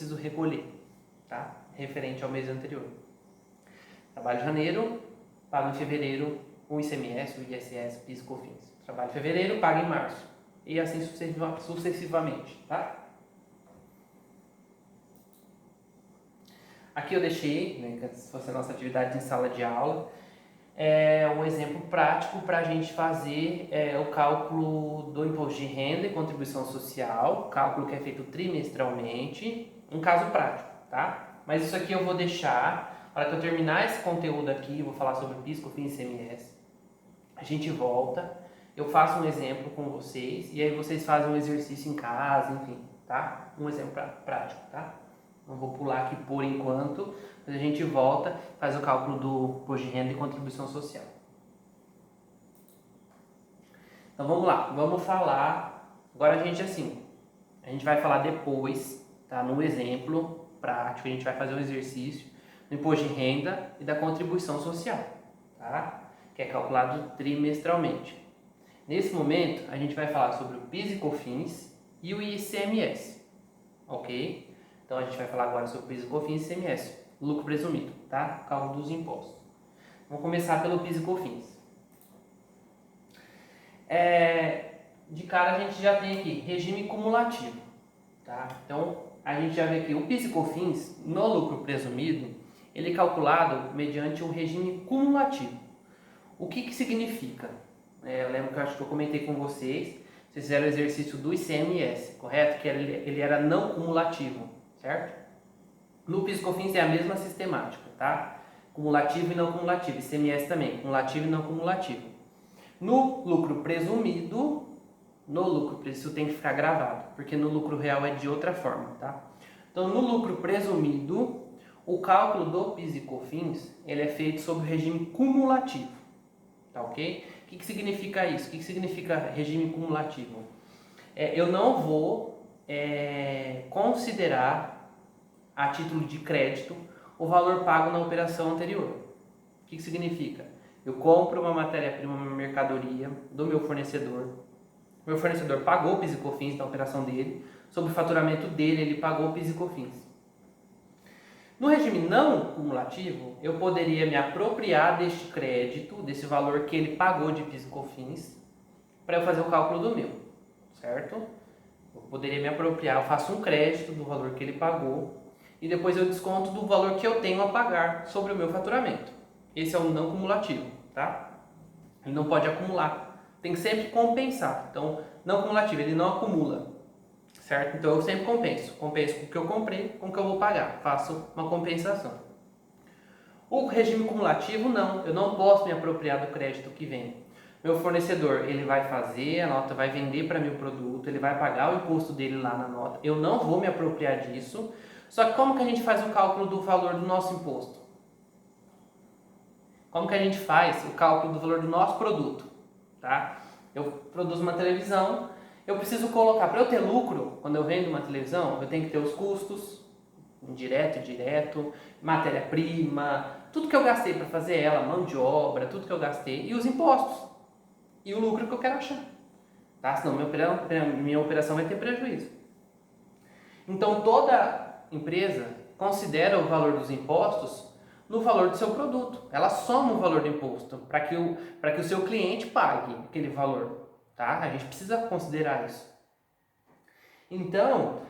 preciso recolher, tá? Referente ao mês anterior. Trabalho em janeiro, pago em fevereiro o ICMS, o ISS, PIS e COFINS. Trabalho em fevereiro, pago em março. E assim sucessivamente, tá? Aqui eu deixei, né, se fosse a nossa atividade em sala de aula, um exemplo prático para a gente fazer o cálculo do imposto de renda e contribuição social, cálculo que é feito trimestralmente, um caso prático, tá? Mas isso aqui eu vou deixar, para que eu terminar esse conteúdo aqui, vou falar sobre PIS, COFINS e ICMS, a gente volta, eu faço um exemplo com vocês, e aí vocês fazem um exercício em casa, enfim, tá? Um exemplo prático, tá? Não vou pular aqui por enquanto, mas a gente volta, faz o cálculo do imposto de renda e contribuição social. Então vamos lá, vamos falar. Agora a gente vai falar depois, tá? No exemplo prático, a gente vai fazer um exercício do imposto de renda e da contribuição social, tá? Que é calculado trimestralmente. Nesse momento, a gente vai falar sobre o PIS e COFINS e o ICMS, ok? Então a gente vai falar agora sobre PIS e COFINS e ICMS, lucro presumido, tá? Cálculo dos impostos. Vamos começar pelo PIS e COFINS. De cara a gente já tem aqui regime cumulativo, tá? Então a gente já vê aqui o PIS e COFINS no lucro presumido, ele é calculado mediante um regime cumulativo. O que significa? Eu lembro que eu acho que eu comentei com vocês fizeram o exercício do ICMS, correto? Que ele era não cumulativo, certo? No PIS e COFINS é a mesma sistemática, tá? Cumulativo e não cumulativo. ICMS também, cumulativo e não cumulativo. No lucro presumido, isso tem que ficar gravado, porque no lucro real é de outra forma, tá? Então, no lucro presumido, o cálculo do PIS e COFINS, ele é feito sob o regime cumulativo, tá ok? O que significa isso? O que significa regime cumulativo? Eu não vou considerar a título de crédito o valor pago na operação anterior. O que significa? Eu compro uma matéria-prima, uma mercadoria do meu fornecedor pagou o PIS e COFINS na operação dele, sobre o faturamento dele ele pagou o PIS e COFINS. No regime não cumulativo, eu poderia me apropriar deste crédito, desse valor que ele pagou de PIS e COFINS, para eu fazer o cálculo do meu, certo? Eu poderia me apropriar, eu faço um crédito do valor que ele pagou e depois eu desconto do valor que eu tenho a pagar sobre o meu faturamento. Esse é o não cumulativo, tá? Ele não pode acumular, tem que sempre compensar. Então, não cumulativo, ele não acumula. Certo? Então eu sempre compenso com o que eu comprei, com o que eu vou pagar, faço uma compensação. O regime cumulativo não, eu não posso me apropriar do crédito que vem. Meu fornecedor, ele vai fazer, a nota vai vender para mim o produto, ele vai pagar o imposto dele lá na nota, eu não vou me apropriar disso. Só que como que a gente faz o cálculo do valor do nosso imposto? Como que a gente faz o cálculo do valor do nosso produto? Tá? Eu produzo uma televisão, eu preciso colocar, para eu ter lucro, quando eu vendo uma televisão, eu tenho que ter os custos, indireto e direto, matéria-prima, tudo que eu gastei para fazer ela, mão de obra, tudo que eu gastei, e os impostos, e o lucro que eu quero achar, tá? Senão minha operação vai ter prejuízo. Então toda empresa considera o valor dos impostos no valor do seu produto, ela soma o valor do imposto para que o seu cliente pague aquele valor. Tá? A gente precisa considerar isso. Então,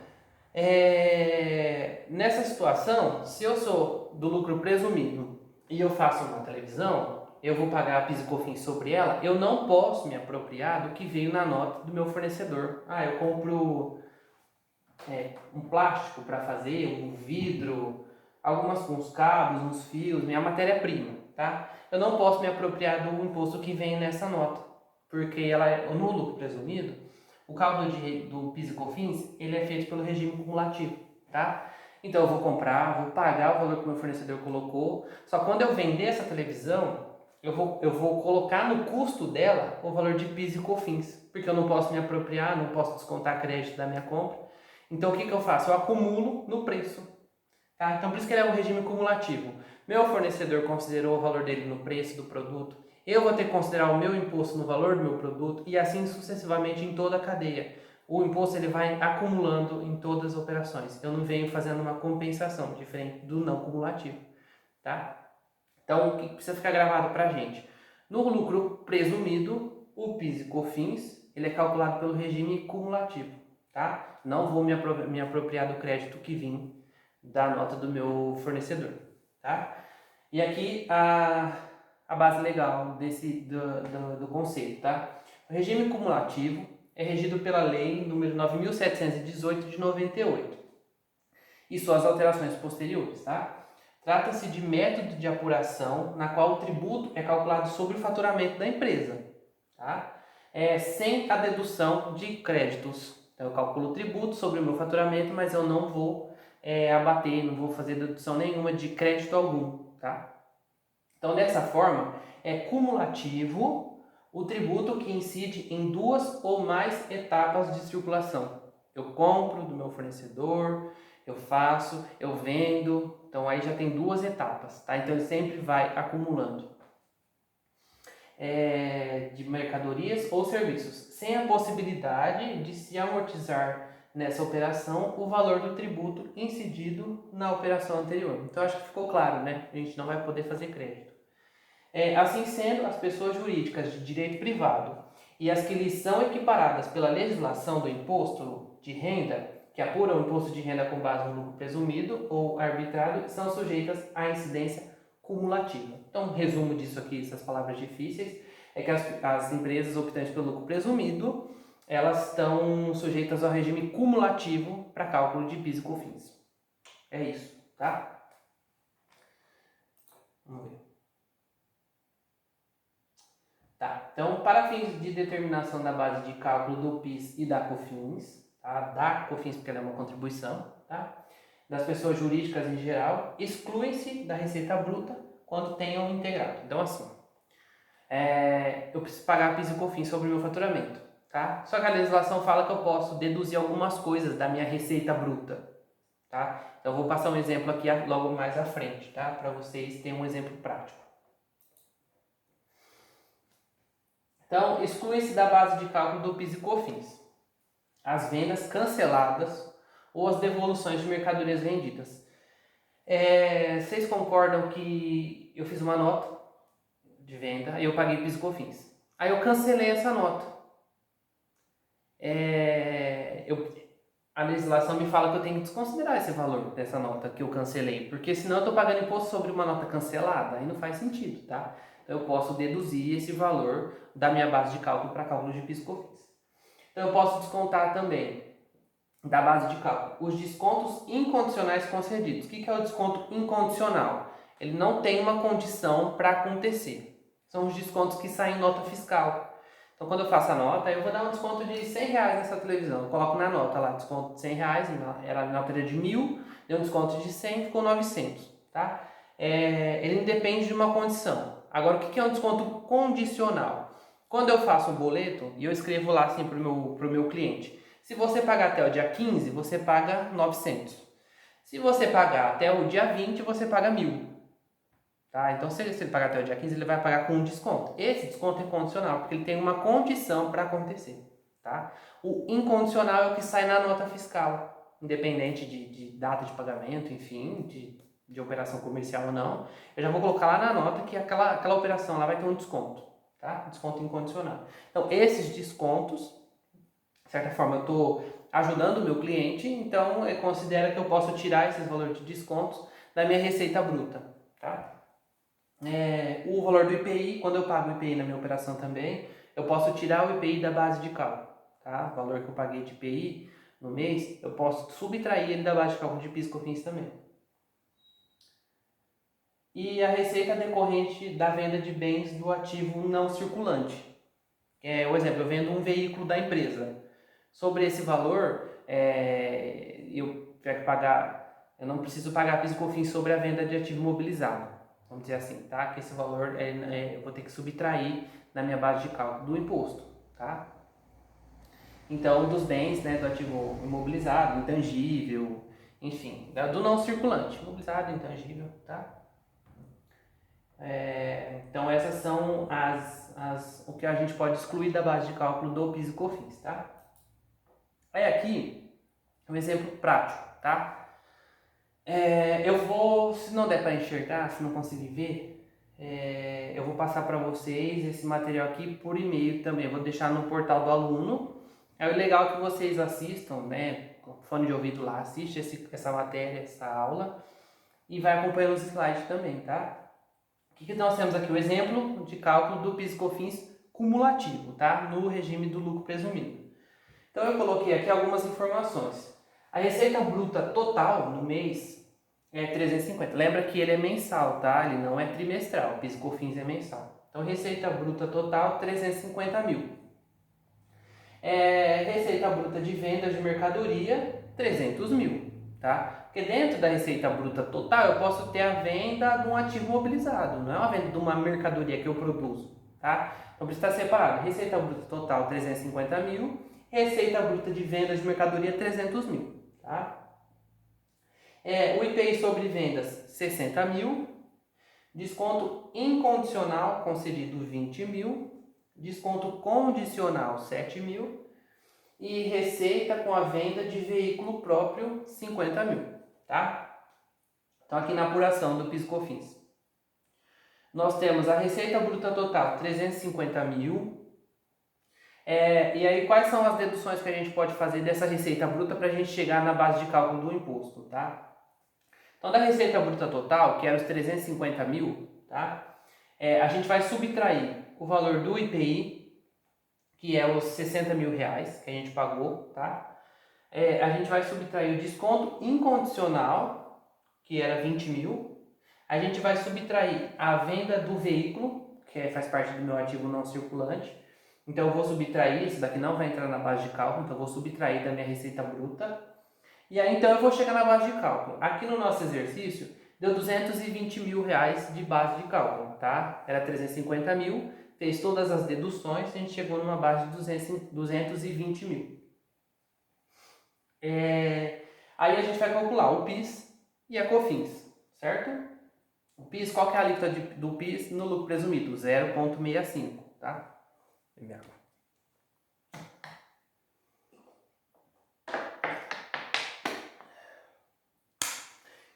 nessa situação, se eu sou do lucro presumido e eu faço uma televisão, eu vou pagar a PIS e COFINS sobre ela, eu não posso me apropriar do que veio na nota do meu fornecedor. Eu compro um plástico para fazer, um vidro, uns cabos, uns fios, minha matéria-prima. Tá? Eu não posso me apropriar do imposto que vem nessa nota. Porque no lucro presumido, o cálculo do PIS e COFINS, ele é feito pelo regime cumulativo, tá? Então eu vou comprar, vou pagar o valor que o meu fornecedor colocou, só que quando eu vender essa televisão, eu vou colocar no custo dela o valor de PIS e COFINS, porque eu não posso me apropriar, não posso descontar crédito da minha compra. Então o que eu faço? Eu acumulo no preço, tá? Então por isso que ele é um regime cumulativo. Meu fornecedor considerou o valor dele no preço do produto, eu vou ter que considerar o meu imposto no valor do meu produto e assim sucessivamente em toda a cadeia. o imposto ele vai acumulando em todas as operações. Eu não venho fazendo uma compensação, diferente do não cumulativo, tá? Então, o que precisa ficar gravado para a gente? No lucro presumido, o PIS e COFINS, ele é calculado pelo regime cumulativo, tá? Não vou me apropriar do crédito que vim da nota do meu fornecedor, tá? E aqui a base legal do conceito, tá? O regime cumulativo é regido pela Lei número 9.718 de 98 e suas alterações posteriores, tá? Trata-se de método de apuração na qual o tributo é calculado sobre o faturamento da empresa, tá? Sem a dedução de créditos. Então, eu calculo o tributo sobre o meu faturamento, mas eu não vou abater, não vou fazer dedução nenhuma de crédito algum, tá? Então, dessa forma, é cumulativo o tributo que incide em duas ou mais etapas de circulação. Eu compro do meu fornecedor, eu faço, eu vendo, então aí já tem duas etapas, tá? Então ele sempre vai acumulando de mercadorias ou serviços, sem a possibilidade de se amortizar nessa operação o valor do tributo incidido na operação anterior. Então acho que ficou claro, né? A gente não vai poder fazer crédito. Assim sendo, as pessoas jurídicas de direito privado e as que lhes são equiparadas pela legislação do imposto de renda, que apuram o imposto de renda com base no lucro presumido ou arbitrado, são sujeitas à incidência cumulativa. Então, um resumo disso aqui, essas palavras difíceis, é que as empresas optantes pelo lucro presumido, elas estão sujeitas ao regime cumulativo para cálculo de PIS e COFINS. É isso, tá? Vamos ver. Tá, então, para fins de determinação da base de cálculo do PIS e da COFINS, tá? Da COFINS porque ela é uma contribuição, tá? Das pessoas jurídicas em geral, excluem-se da receita bruta quando tenham integrado. Então, assim, eu preciso pagar PIS e COFINS sobre o meu faturamento, tá? Só que a legislação fala que eu posso deduzir algumas coisas da minha receita bruta, tá? Então, eu vou passar um exemplo aqui logo mais à frente, tá? Para vocês terem um exemplo prático. Então, exclui-se da base de cálculo do PIS e COFINS as vendas canceladas ou as devoluções de mercadorias vendidas. Vocês concordam que eu fiz uma nota de venda e eu paguei PIS e COFINS? Aí eu cancelei essa nota. A legislação me fala que eu tenho que desconsiderar esse valor dessa nota que eu cancelei, porque senão eu estou pagando imposto sobre uma nota cancelada, aí não faz sentido, tá? Então eu posso deduzir esse valor da minha base de cálculo para cálculo de PIS e COFINS. Então eu posso descontar também da base de cálculo os descontos incondicionais concedidos. O que é o desconto incondicional? Ele não tem uma condição para acontecer. São os descontos que saem em nota fiscal. Então, quando eu faço a nota, eu vou dar um desconto de R$100 nessa televisão. Eu coloco na nota lá, desconto de R$100, a nota era de 1.000, deu um desconto de 100, ficou 900, tá? Ele independe de uma condição. Agora, o que é um desconto condicional? Quando eu faço um boleto, e eu escrevo lá assim para o meu cliente, se você pagar até o dia 15, você paga 900. Se você pagar até o dia 20, você paga 1.000. Tá? Então, se ele pagar até o dia 15, ele vai pagar com um desconto. Esse desconto é condicional, porque ele tem uma condição para acontecer. Tá? O incondicional é o que sai na nota fiscal, independente de data de pagamento, enfim, de operação comercial ou não. Eu já vou colocar lá na nota que aquela operação lá vai ter um desconto. Tá? Desconto incondicional. Então, esses descontos, de certa forma, eu estou ajudando o meu cliente, então considera que eu posso tirar esses valores de descontos da minha receita bruta. Tá? O valor do IPI, quando eu pago o IPI na minha operação também, eu posso tirar o IPI da base de cálculo, tá? O valor que eu paguei de IPI no mês, eu posso subtrair ele da base de cálculo de PIS e COFINS também. E a receita decorrente da venda de bens do ativo não circulante. O exemplo, eu vendo um veículo da empresa. Sobre esse valor, eu não preciso pagar PIS e COFINS sobre a venda de ativo imobilizado. Vamos dizer assim, tá? Que esse valor eu vou ter que subtrair na minha base de cálculo do imposto, tá? Então, dos bens, né, do ativo imobilizado, intangível, enfim, do não circulante, imobilizado, intangível, tá? Então, essas são o que a gente pode excluir da base de cálculo do PIS e COFINS, tá? Aí aqui, um exemplo prático, tá? Eu vou, se não der para enxergar, se não conseguir ver, eu vou passar para vocês esse material aqui por e-mail também. Eu vou deixar no portal do aluno. É legal que vocês assistam, né? Com fone de ouvido lá, assiste essa matéria, essa aula e vai acompanhando os slides também, tá? O que nós temos aqui? O exemplo de cálculo do PIS e COFINS cumulativo, tá? No regime do lucro presumido. Então eu coloquei aqui algumas informações. A receita bruta total no mês é 350. Lembra que ele é mensal, tá? Ele não é trimestral. O PIS e COFINS é mensal. Então receita bruta total 350 mil. Receita bruta de vendas de mercadoria 300 mil, tá? Porque dentro da receita bruta total eu posso ter a venda de um ativo mobilizado, não é uma venda de uma mercadoria que eu produzo, tá? Então precisa estar separado. Receita bruta total 350 mil, receita bruta de vendas de mercadoria 300 mil, tá? O IPI sobre vendas 60 mil, desconto incondicional concedido 20 mil, desconto condicional 7 mil e receita com a venda de veículo próprio 50 mil, tá? Então aqui na apuração do PIS e COFINS, nós temos a receita bruta total 350 mil. E aí quais são as deduções que a gente pode fazer dessa receita bruta para a gente chegar na base de cálculo do imposto, tá? Então da receita bruta total, que era os 350 mil, tá? A gente vai subtrair o valor do IPI, que é os 60 mil reais que a gente pagou, tá? A gente vai subtrair o desconto incondicional, que era 20 mil. A gente vai subtrair a venda do veículo, que faz parte do meu ativo não circulante. Então eu vou subtrair, isso daqui não vai entrar na base de cálculo, então eu vou subtrair da minha receita bruta. E aí então eu vou chegar na base de cálculo. Aqui no nosso exercício deu 220 mil reais de base de cálculo, tá? Era 350 mil, fez todas as deduções, a gente chegou numa base de 220 mil. Aí a gente vai calcular o PIS e a COFINS, certo? O PIS, qual que é a alíquota do PIS no lucro presumido? 0,65, tá?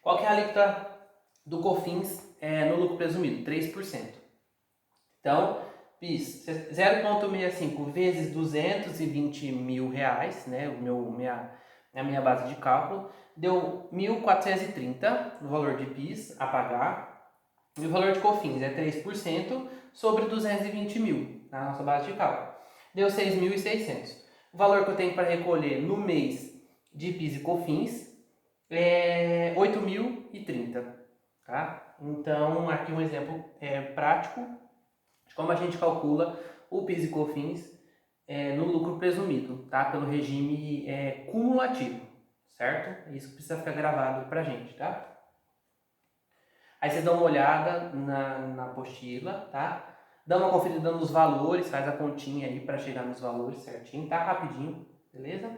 Qual que é a alíquota do COFINS no lucro presumido? 3%. Então, PIS 0,65 vezes 220 mil reais, né? A minha base de cálculo, deu 1.430 no valor de PIS a pagar. E o valor de COFINS é 3% sobre 220 mil, na nossa base de cálculo. Deu 6.600. O valor que eu tenho para recolher no mês de PIS e COFINS é 8.030, tá? Então, aqui um exemplo prático de como a gente calcula o PIS e COFINS no lucro presumido, tá? Pelo regime cumulativo, certo? Isso precisa ficar gravado pra gente, tá? Aí vocês dão uma olhada na apostila, tá? Dá uma conferida nos valores, faz a continha aí para chegar nos valores certinho, tá? Rapidinho, beleza?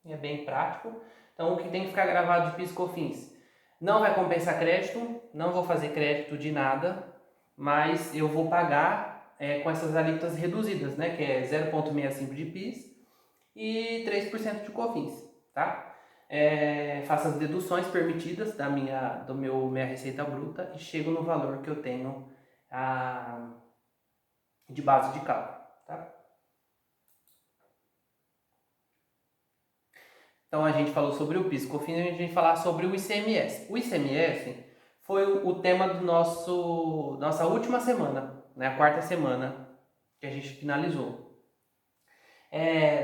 É bem prático. Então, o que tem que ficar gravado de PIS e COFINS? Não vai compensar crédito, não vou fazer crédito de nada, mas eu vou pagar com essas alíquotas reduzidas, né? Que é 0,65 de PIS e 3% de COFINS, tá? Faço as deduções permitidas da minha receita bruta e chego no valor que eu tenho de base de cálculo, tá? Então a gente falou sobre o PIS, COFINS, a gente vai falar sobre o ICMS. O ICMS foi o tema do nossa última semana, né? A quarta semana que a gente finalizou.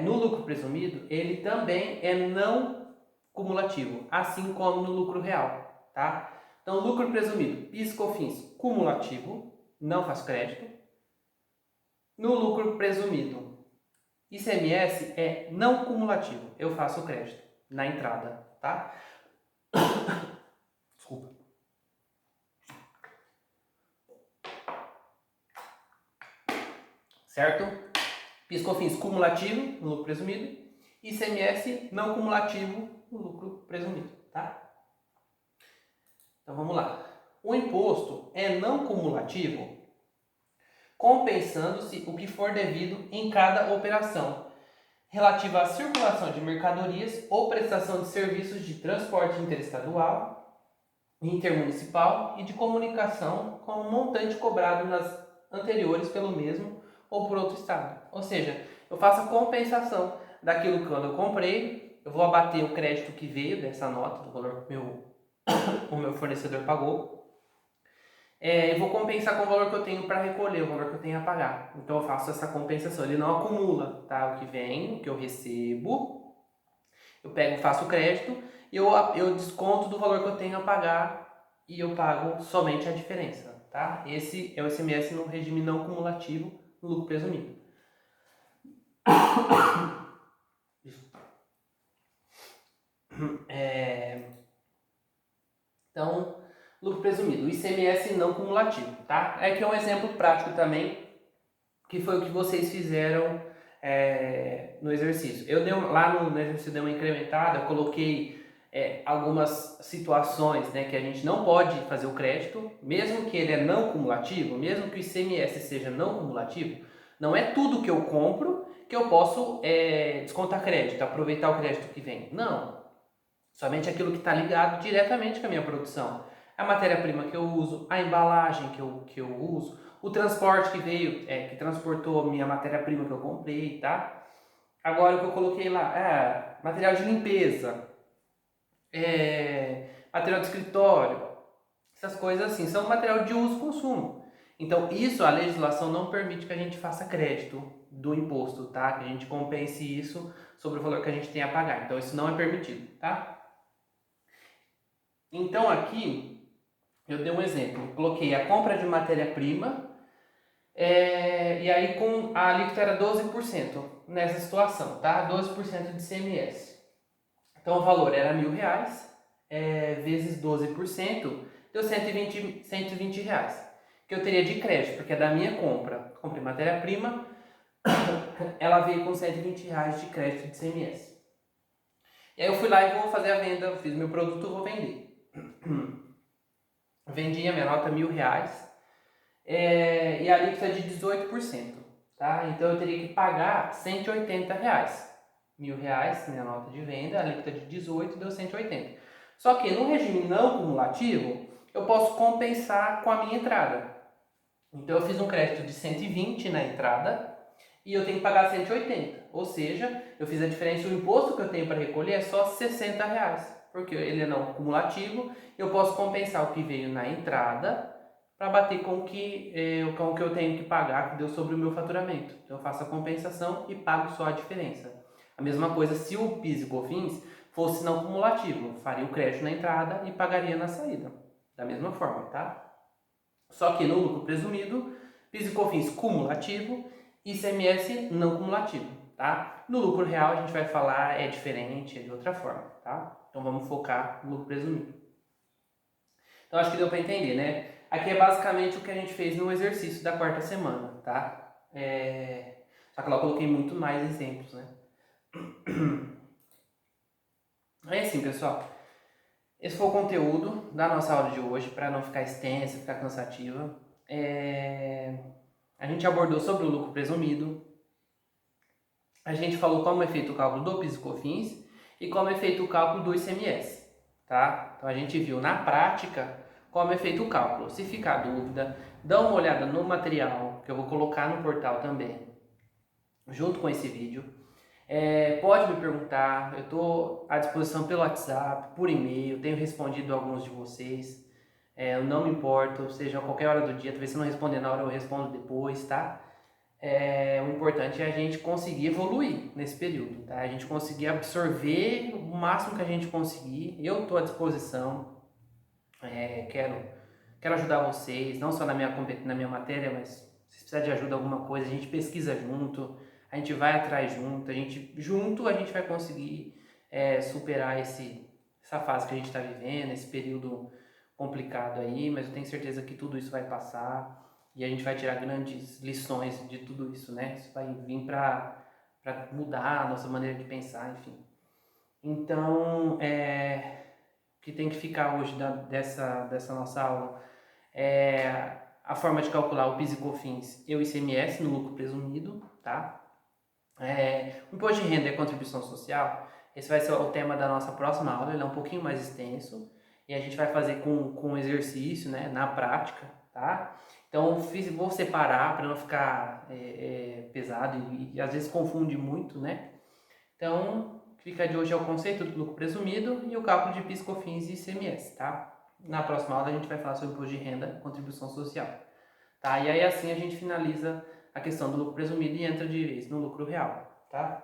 No lucro presumido, ele também é não cumulativo, assim como no lucro real, tá? Então, lucro presumido, PIS, COFINS, cumulativo, não faz crédito. No lucro presumido, ICMS é não cumulativo, eu faço crédito na entrada, tá? Desculpa. Certo? PIS, COFINS cumulativo no lucro presumido, ICMS não cumulativo no lucro presumido, tá? Então vamos lá. O imposto é não cumulativo compensando-se o que for devido em cada operação. relativa à circulação de mercadorias ou prestação de serviços de transporte interestadual, intermunicipal e de comunicação com o montante cobrado nas anteriores pelo mesmo ou por outro estado. Ou seja, eu faço a compensação daquilo que quando eu comprei, eu vou abater o crédito que veio dessa nota, do valor que o meu fornecedor pagou, e vou compensar com o valor que eu tenho para recolher, o valor que eu tenho a pagar. Então eu faço essa compensação, ele não acumula, tá? O que vem, o que eu recebo, eu pego, faço o crédito e eu desconto do valor que eu tenho a pagar e eu pago somente a diferença, tá? Esse é o ICMS no regime não cumulativo no lucro presumido. Então, lucro presumido, o ICMS não cumulativo, tá? Aqui é um exemplo prático também, que foi o que vocês fizeram no exercício. Eu dei lá no exercício dei uma incrementada, eu coloquei algumas situações, né, que a gente não pode fazer o crédito, mesmo que ele é não cumulativo, mesmo que o ICMS seja não cumulativo, não é tudo que eu compro que eu posso descontar crédito, aproveitar o crédito que vem. Não, somente aquilo que está ligado diretamente com a minha produção. A matéria-prima que eu uso, a embalagem que eu uso, o transporte que veio, que transportou a minha matéria-prima que eu comprei, tá? Agora o que eu coloquei lá, material de limpeza, material de escritório, essas coisas assim, são material de uso e consumo. Então isso, a legislação não permite que a gente faça crédito do imposto, tá? Que a gente compense isso sobre o valor que a gente tem a pagar. Então isso não é permitido, tá? Então aqui eu dei um exemplo, coloquei a compra de matéria-prima e aí com a alíquota era 12% nessa situação, tá? 12% de ICMS. Então o valor era R$1.000, vezes 12%, deu 120 reais. Que eu teria de crédito, porque é da minha compra. Comprei matéria-prima, ela veio com 120 reais de crédito de ICMS. E aí eu fui lá e vou fazer a venda, fiz meu produto, vou vender. Vendi a minha nota R$1.000 e a alíquota é de 18%, tá? Então eu teria que pagar R$180. R$1.000, minha nota de venda, a alíquota de 18 deu 180. Só que no regime não cumulativo, eu posso compensar com a minha entrada. Então eu fiz um crédito de 120 na entrada e eu tenho que pagar 180. Ou seja, eu fiz a diferença, o imposto que eu tenho para recolher é só R$60, porque ele é não cumulativo, eu posso compensar o que veio na entrada para bater com o que eu tenho que pagar, que deu sobre o meu faturamento. Então eu faço a compensação e pago só a diferença. A mesma coisa se o PIS e COFINS fosse não cumulativo, eu faria o crédito na entrada e pagaria na saída. Da mesma forma, tá? Só que no lucro presumido, PIS e COFINS cumulativo, ICMS não cumulativo, tá? No lucro real a gente vai falar diferente, é de outra forma, tá? Então vamos focar no lucro presumido. Então acho que deu para entender, né? Aqui é basicamente o que a gente fez no exercício da quarta semana, tá? Só que lá eu coloquei muito mais exemplos, né? É assim, pessoal. Esse foi o conteúdo da nossa aula de hoje, para não ficar extensa, ficar cansativa. A gente abordou sobre o lucro presumido, a gente falou como é feito o cálculo do PIS e COFINS e como é feito o cálculo do ICMS, tá? Então a gente viu na prática como é feito o cálculo. Se ficar dúvida, dá uma olhada no material que eu vou colocar no portal também, junto com esse vídeo. Pode me perguntar, eu estou à disposição pelo WhatsApp, por e-mail, tenho respondido a alguns de vocês. Eu não me importo, seja a qualquer hora do dia, talvez se não responder na hora eu respondo depois, tá? O importante é a gente conseguir evoluir nesse período, tá? A gente conseguir absorver o máximo que a gente conseguir. Eu estou à disposição, quero ajudar vocês, não só na minha matéria, mas se precisar de ajuda em alguma coisa, a gente pesquisa junto, a gente vai atrás junto, a gente vai conseguir superar essa fase que a gente está vivendo, esse período complicado aí, mas eu tenho certeza que tudo isso vai passar e a gente vai tirar grandes lições de tudo isso, né? Isso vai vir para mudar a nossa maneira de pensar, enfim. Então, o que tem que ficar hoje dessa nossa aula é a forma de calcular o PIS e COFINS e o ICMS no lucro presumido, tá? O imposto de renda e contribuição social, esse vai ser o tema da nossa próxima aula, ele é um pouquinho mais extenso e a gente vai fazer com exercício, né, na prática, tá? Então, vou separar para não ficar pesado e às vezes confunde muito, né? Então, fica de hoje é o conceito do lucro presumido e o cálculo de PIS, COFINS e ICMS, tá? Na próxima aula a gente vai falar sobre imposto de renda e contribuição social, tá? E aí assim a gente finaliza a questão do lucro presumido e entra de vez no lucro real, tá?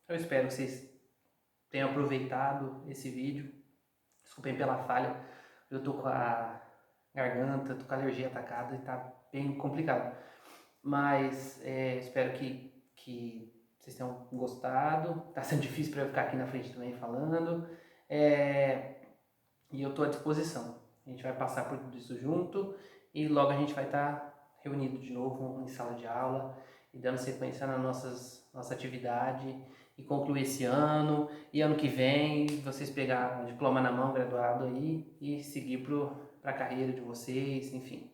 Eu espero que vocês tenham aproveitado esse vídeo. Desculpem pela falha, eu tô com a garganta, tô com a alergia atacada e tá bem complicado. Mas espero que vocês tenham gostado. Tá sendo difícil para eu ficar aqui na frente também falando. E eu tô à disposição. A gente vai passar por tudo isso junto e logo a gente vai estar reunido de novo em sala de aula e dando sequência na nossa atividade e concluir esse ano e ano que vem vocês pegar o diploma na mão, graduado aí e seguir para a carreira de vocês, enfim,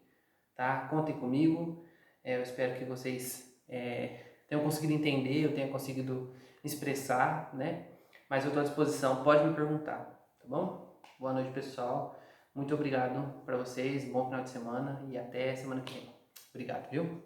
tá? Contem comigo, eu espero que vocês tenham conseguido entender, eu tenha conseguido expressar, né? Mas eu estou à disposição, pode me perguntar, tá bom? Boa noite, pessoal. Muito obrigado para vocês, bom final de semana e até semana que vem. Obrigado, viu?